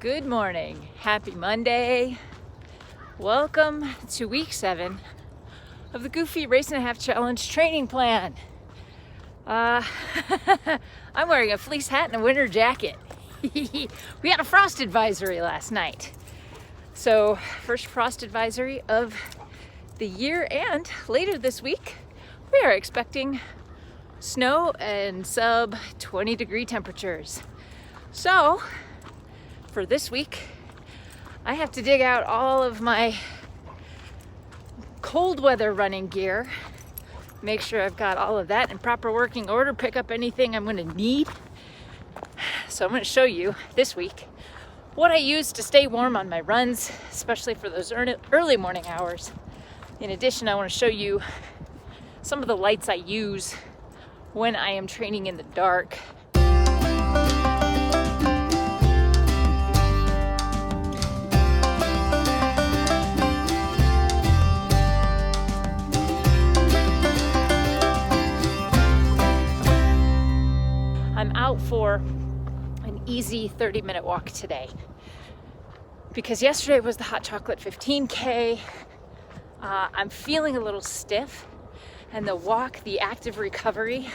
Good morning. Happy Monday. Welcome to week 7 of the Goofy Race and a Half Challenge training plan. I'm wearing a fleece hat and a winter jacket. We had a frost advisory last night. So first frost advisory of the year, and later this week we are expecting snow and sub 20 degree temperatures. So for this week, I have to dig out all of my cold weather running gear, make sure I've got all of that in proper working order, pick up anything I'm going to need. So I'm going to show you this week what I use to stay warm on my runs, especially for those early morning hours. In addition, I want to show you some of the lights I use when I am training in the dark. I'm out for an easy 30-minute walk today because yesterday was the hot chocolate 15K. I'm feeling a little stiff, and the walk, the active recovery,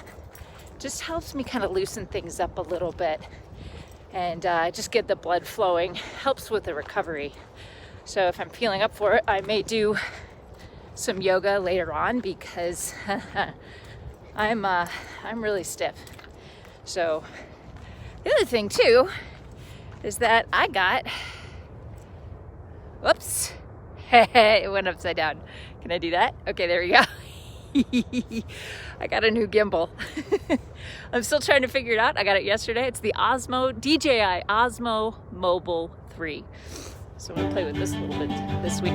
just helps me kind of loosen things up a little bit and just get the blood flowing, helps with the recovery. So if I'm feeling up for it, I may do some yoga later on because I'm really stiff. So the other thing too is that I got, whoops, it went upside down. Can I do that? Okay, there we go. I got a new gimbal. I'm still trying to figure it out. I got it yesterday. It's the DJI Osmo Mobile 3. So I'm gonna play with this a little bit this week.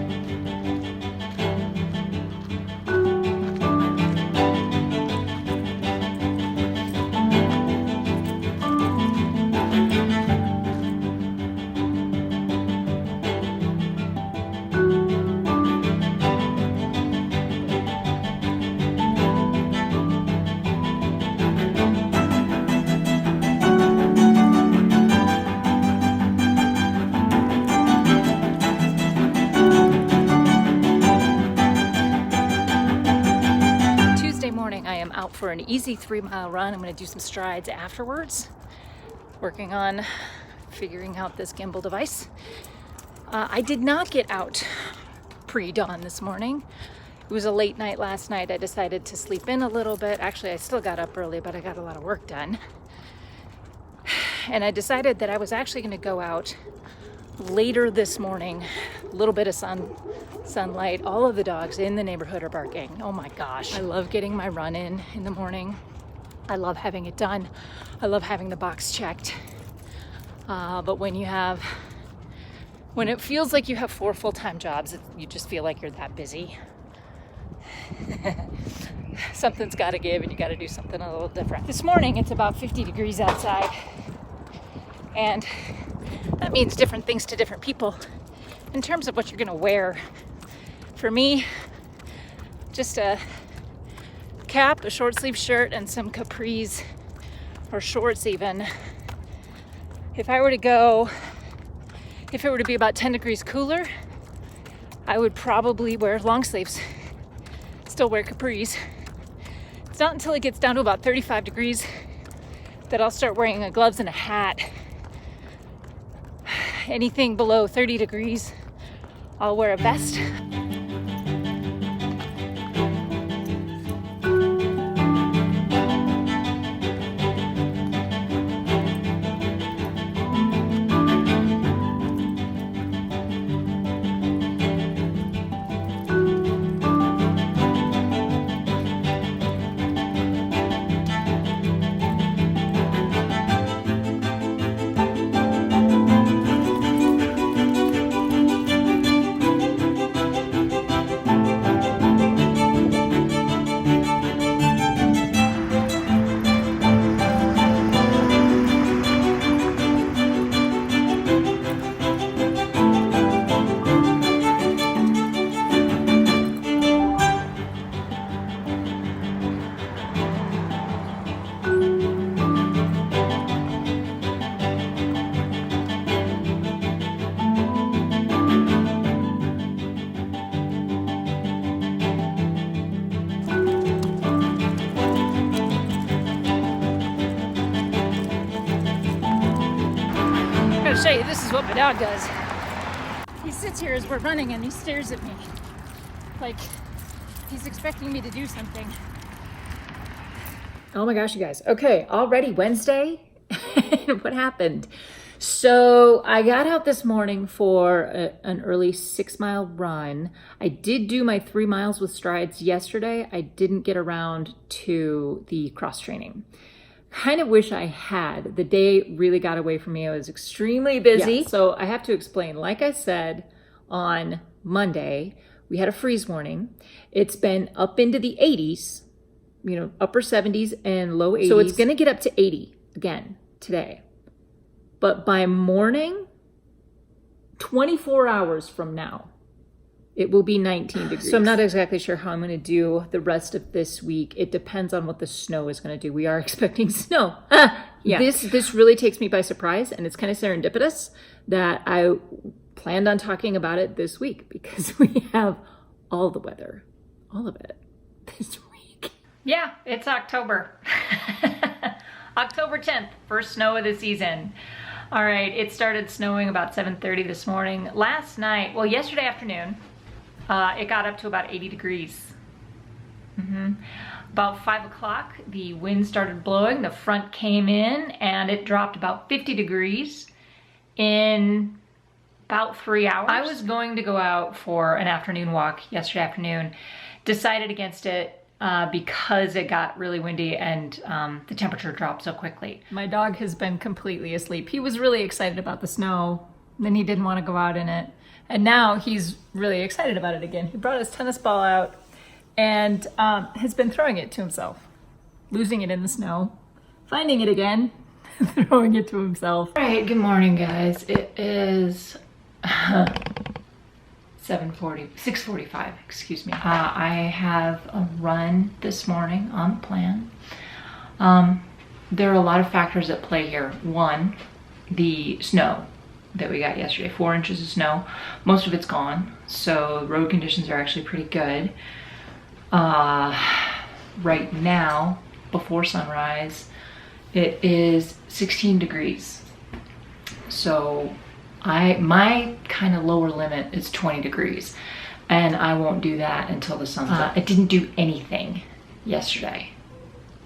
For an easy 3-mile run. I'm going to do some strides afterwards, working on figuring out this gimbal device. I did not get out pre-dawn this morning. It was a late night last night. I decided to sleep in a little bit. Actually, I still got up early, but I got a lot of work done. And I decided that I was actually going to go out later this morning. A little bit of sunlight. All of the dogs in the neighborhood are barking. Oh my gosh. I love getting my run in the morning. I love having it done. I love having the box checked. But when it feels like you have 4 full-time jobs, you just feel like you're that busy. Something's got to give, and you got to do something a little different. This morning it's about 50 degrees outside, and that means different things to different people in terms of what you're going to wear. For me, just a cap, a short sleeve shirt, and some capris or shorts even. If it were to be about 10 degrees cooler, I would probably wear long sleeves, still wear capris. It's not until it gets down to about 35 degrees that I'll start wearing gloves and a hat. Anything below 30 degrees, I'll wear a vest. show you, this is what my dog does. He sits here as we're running and he stares at me like he's expecting me to do something. Oh my gosh, you guys. Okay, already Wednesday? What happened? So I got out this morning for an early 6-mile run. I did do my 3 miles with strides yesterday. I didn't get around to the cross training. Kind of wish I had. The day really got away from me. I was extremely busy. Yeah, so I have to explain. Like I said, on Monday, we had a freeze warning. It's been up into the 80s, upper 70s and low 80s. So it's going to get up to 80 again today. But by morning, 24 hours from now, it will be 19 degrees. So I'm not exactly sure how I'm going to do the rest of this week. It depends on what the snow is going to do. We are expecting snow. Yeah. This really takes me by surprise, and it's kind of serendipitous that I planned on talking about it this week because we have all the weather, all of it, this week. Yeah, it's October. October 10th, first snow of the season. All right, it started snowing about 7:30 this morning. Yesterday afternoon, it got up to about 80 degrees. About 5 o'clock, the wind started blowing, the front came in, and it dropped about 50 degrees in about 3 hours. I was going to go out for an afternoon walk yesterday afternoon, decided against it because it got really windy and the temperature dropped so quickly. My dog has been completely asleep. He was really excited about the snow, then he didn't want to go out in it. And now he's really excited about it again. He brought his tennis ball out and has been throwing it to himself, losing it in the snow, finding it again, throwing it to himself. All right, good morning, guys. It is 6:45, excuse me. I have a run this morning on the plan. There are a lot of factors at play here. One, the snow that we got yesterday, 4 inches of snow. Most of it's gone, so road conditions are actually pretty good. Right now, before sunrise, it is 16 degrees. So my kind of lower limit is 20 degrees, and I won't do that until the sun's up. I didn't do anything yesterday.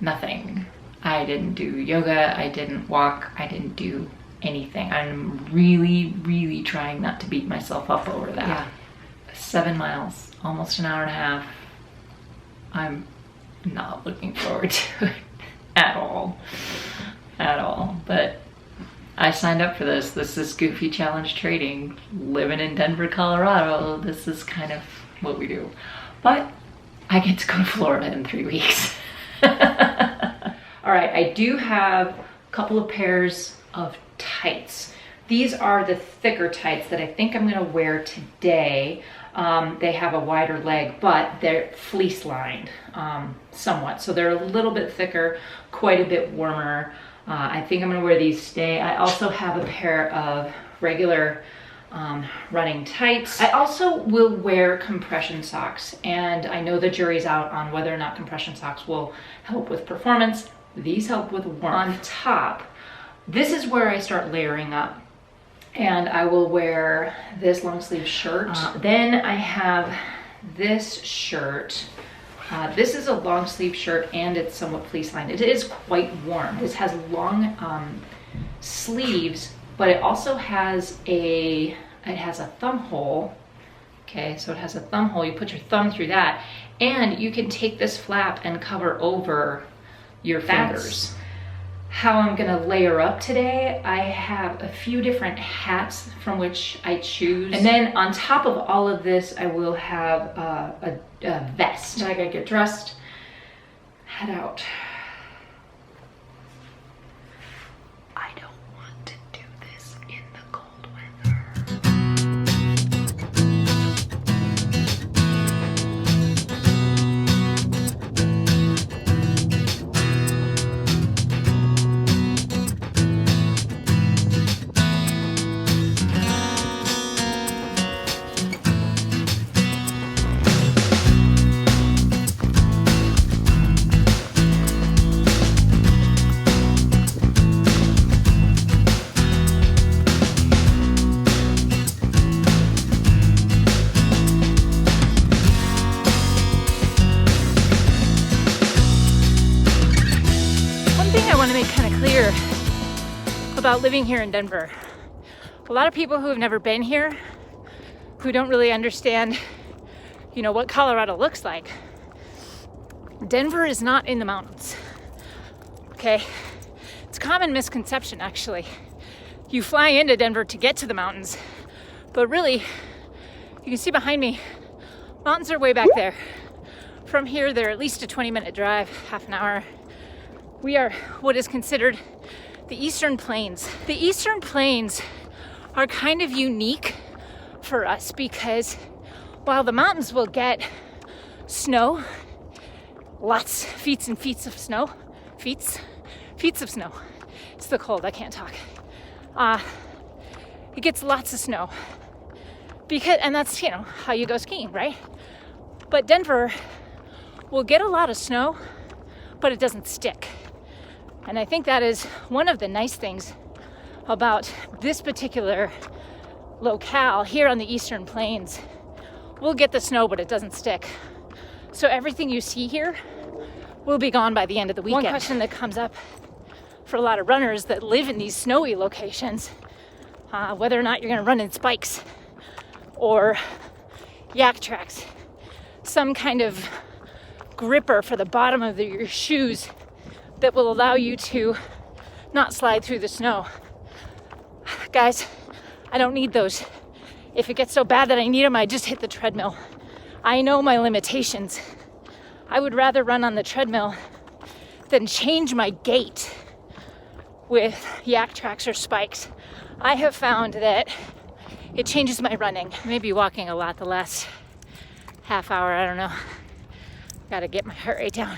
Nothing. I didn't do yoga, I didn't walk, I didn't do anything. I'm really trying not to beat myself up over that. Yeah. 7 miles, almost an hour and a half. I'm not looking forward to it at all, but I signed up for this. This is Goofy Challenge Trading. Living in Denver, Colorado, this is kind of what we do. But I get to go to Florida in 3 weeks. All right, I do have a couple of pairs of tights. These are the thicker tights that I think I'm gonna wear today. They have a wider leg, but they're fleece lined somewhat. So they're a little bit thicker, quite a bit warmer. I think I'm gonna wear these today. I also have a pair of regular running tights. I also will wear compression socks, and I know the jury's out on whether or not compression socks will help with performance. These help with warmth. On top, this is where I start layering up, and I will wear this long sleeve shirt. Then I have this shirt. This is a long sleeve shirt and it's somewhat fleece lined. It is quite warm. This has long sleeves, but it also has a thumb hole. Okay, so it has a thumb hole. You put your thumb through that, and you can take this flap and cover over your fingers. How I'm gonna layer up today, I have a few different hats from which I choose. And then on top of all of this, I will have a vest. I gotta get dressed, head out. I don't want to do this in the cold weather. about living here in Denver. A lot of people who have never been here, who don't really understand, you know, what Colorado looks like. Denver is not in the mountains, okay? It's a common misconception, actually. You fly into Denver to get to the mountains, but really, you can see behind me, mountains are way back there. From here, they're at least a 20-minute drive, half an hour. We are what is considered the Eastern Plains. The Eastern Plains are kind of unique for us because while the mountains will get snow, lots, feet and feet of snow, feet of snow. It's the cold, I can't talk. It gets lots of snow because, and that's, you know, how you go skiing, right? But Denver will get a lot of snow, but it doesn't stick. And I think that is one of the nice things about this particular locale here on the Eastern Plains. We'll get the snow, but it doesn't stick. So everything you see here will be gone by the end of the weekend. One question that comes up for a lot of runners that live in these snowy locations, whether or not you're gonna run in spikes or yak tracks, some kind of gripper for the bottom of your shoes that will allow you to not slide through the snow. Guys, I don't need those. If it gets so bad that I need them, I just hit the treadmill. I know my limitations. I would rather run on the treadmill than change my gait with yak tracks or spikes. I have found that it changes my running. Maybe walking a lot the last half hour, I don't know. Gotta get my heart rate down.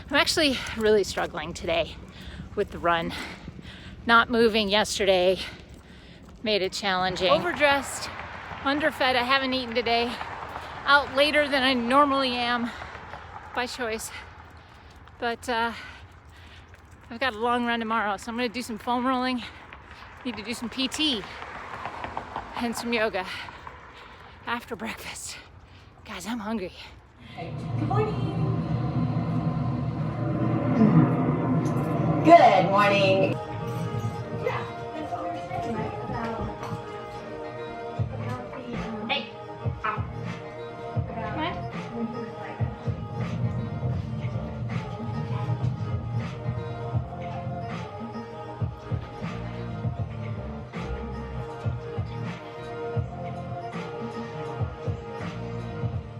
I'm actually really struggling today with the run. Not moving yesterday made it challenging. Overdressed, underfed, I haven't eaten today. Out later than I normally am by choice. But I've got a long run tomorrow, so I'm gonna do some foam rolling. Need to do some PT and some yoga after breakfast. Guys, I'm hungry. Good morning. Good morning. Yeah, that's what we were saying, right? Hey. Come on.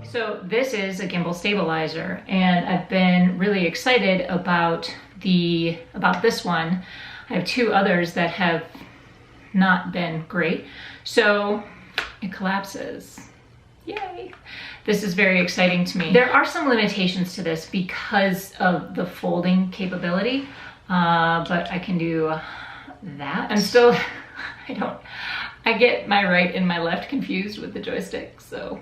So this is a gimbal stabilizer, and I've been really excited about this one. I have two others that have not been great. So it collapses. Yay. This is very exciting to me. There are some limitations to this because of the folding capability, but I can do that. I'm still, I get my right and my left confused with the joystick, so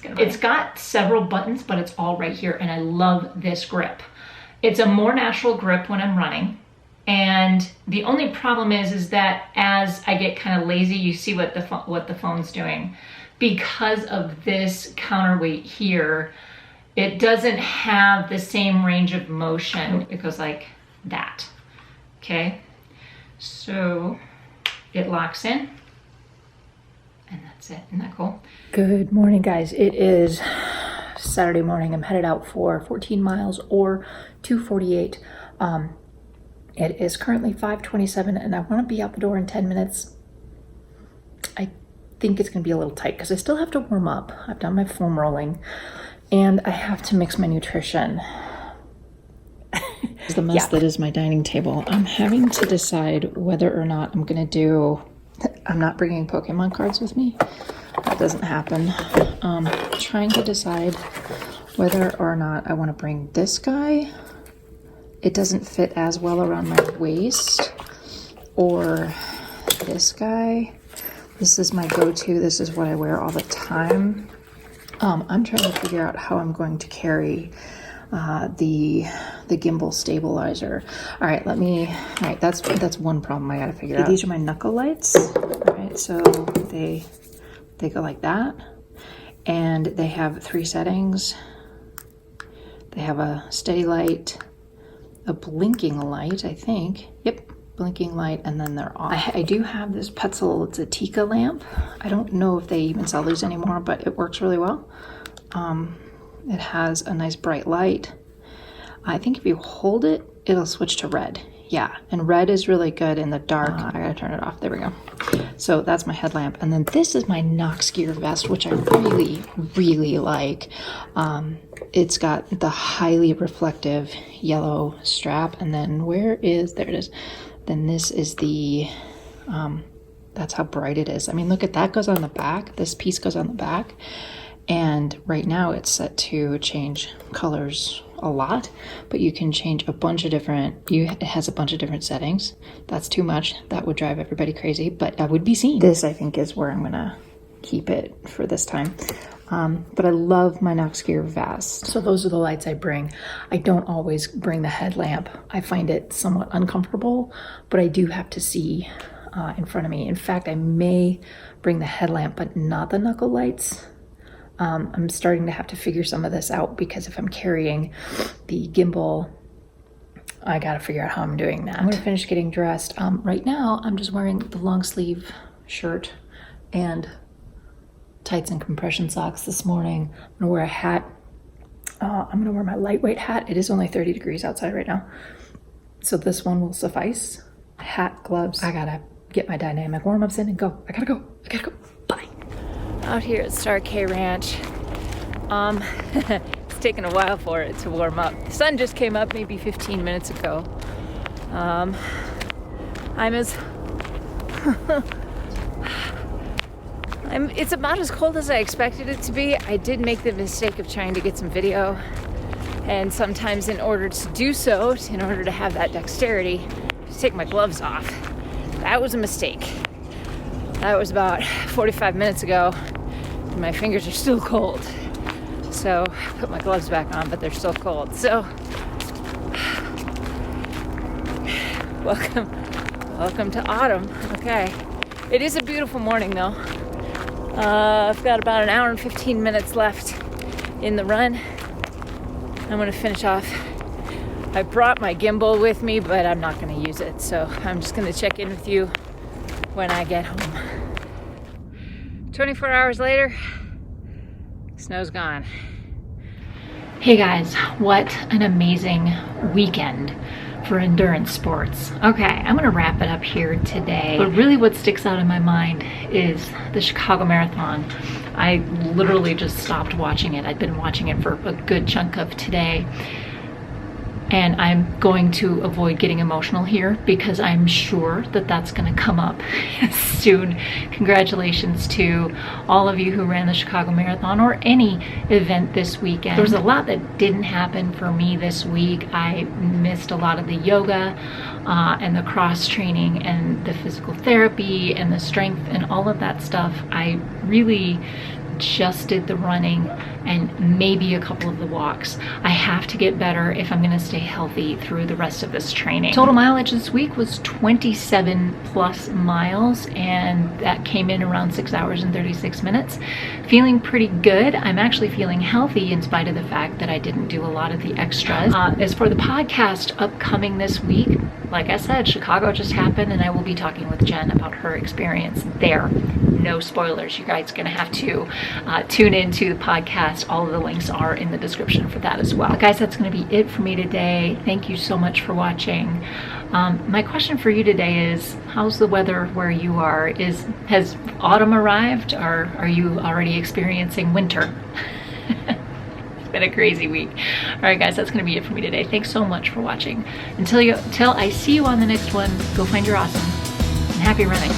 it's got several buttons, but it's all right here, and I love this grip. It's a more natural grip when I'm running, and the only problem is that as I get kind of lazy, you see what the phone's doing. Because of this counterweight here, it doesn't have the same range of motion. It goes like that, okay? So it locks in. And that's it. Isn't that cool? Good morning, guys. It is Saturday morning. I'm headed out for 14 miles or 248. It is currently 5:27 and I want to be out the door in 10 minutes. I think it's going to be a little tight because I still have to warm up. I've done my foam rolling and I have to mix my nutrition. It's the mess that is my dining table. I'm having to decide whether or not I'm going to do... I'm not bringing Pokemon cards with me. That doesn't happen. Trying to decide whether or not I want to bring this guy. It doesn't fit as well around my waist. Or this guy. This is my go-to. This is what I wear all the time. I'm trying to figure out how I'm going to carry the gimbal stabilizer. All right, that's one problem I gotta figure out. These are my knuckle lights. All right, so they go like that, and they have 3 settings. They have a steady light, a blinking light, I think. Yep, blinking light, and then they're off. I do have this Petzl, it's a Tika lamp. I don't know if they even sell these anymore, but it works really well. It has a nice bright light. I think if you hold it, it'll switch to red. Yeah, and red is really good in the dark. I gotta turn it off. There we go. So that's my headlamp. And then this is my Nox gear vest, which I really, really like. It's got the highly reflective yellow strap. And then there it is. Then this is the, that's how bright it is. I mean, look at that goes on the back. This piece goes on the back. And right now it's set to change colors a lot, but you can change a bunch of different, it has a bunch of different settings. That's too much. That would drive everybody crazy, but I would be seen. This, I think, is where I'm gonna keep it for this time. But I love my Nox gear vest. So those are the lights I bring. I don't always bring the headlamp. I find it somewhat uncomfortable, but I do have to see in front of me. In fact, I may bring the headlamp, but not the knuckle lights. I'm starting to have to figure some of this out, because if I'm carrying the gimbal, I gotta figure out how I'm doing that. I'm gonna finish getting dressed. Right now, I'm just wearing the long sleeve shirt and tights and compression socks this morning. I'm gonna wear a hat. I'm gonna wear my lightweight hat. It is only 30 degrees outside right now, so this one will suffice. Hat, gloves. I gotta get my dynamic warm-ups in and go. I gotta go. Bye. Out here at Star K Ranch. It's taken a while for it to warm up. The sun just came up maybe 15 minutes ago. It's about as cold as I expected it to be. I did make the mistake of trying to get some video, and sometimes in order to do so, in order to have that dexterity, to take my gloves off. That was a mistake. That was about 45 minutes ago. My fingers are still cold. So I put my gloves back on, but they're still cold. So welcome to autumn. Okay. It is a beautiful morning though. I've got about an hour and 15 minutes left in the run. I'm gonna finish off. I brought my gimbal with me, but I'm not gonna use it. So I'm just gonna check in with you when I get home. 24 hours later, snow's gone. Hey guys, what an amazing weekend for endurance sports. Okay, I'm gonna wrap it up here today. But really what sticks out in my mind is the Chicago Marathon. I literally just stopped watching it. I'd been watching it for a good chunk of today. And I'm going to avoid getting emotional here, because I'm sure that that's going to come up soon. Congratulations to all of you who ran the Chicago Marathon or any event this weekend. There was a lot that didn't happen for me this week. I missed a lot of the yoga and the cross training and the physical therapy and the strength and all of that stuff. I really just did the running and maybe a couple of the walks. I have to get better if I'm going to stay healthy through the rest of this training. Total mileage this week was 27 plus miles, and that came in around 6 hours and 36 minutes. Feeling pretty good. I'm actually feeling healthy in spite of the fact that I didn't do a lot of the extras. As for the podcast upcoming this week, like I said, Chicago just happened, and I will be talking with Jen about her experience there. No spoilers. You guys are going to have to tune into the podcast. All of the links are in the description for that as well. But guys, that's going to be it for me today. Thank you so much for watching. My question for you today is, how's the weather where you are? Has autumn arrived, or are you already experiencing winter? It's been a crazy week. All right, guys, that's going to be it for me today. Thanks so much for watching. Until I see you on the next one, go find your awesome, and happy running.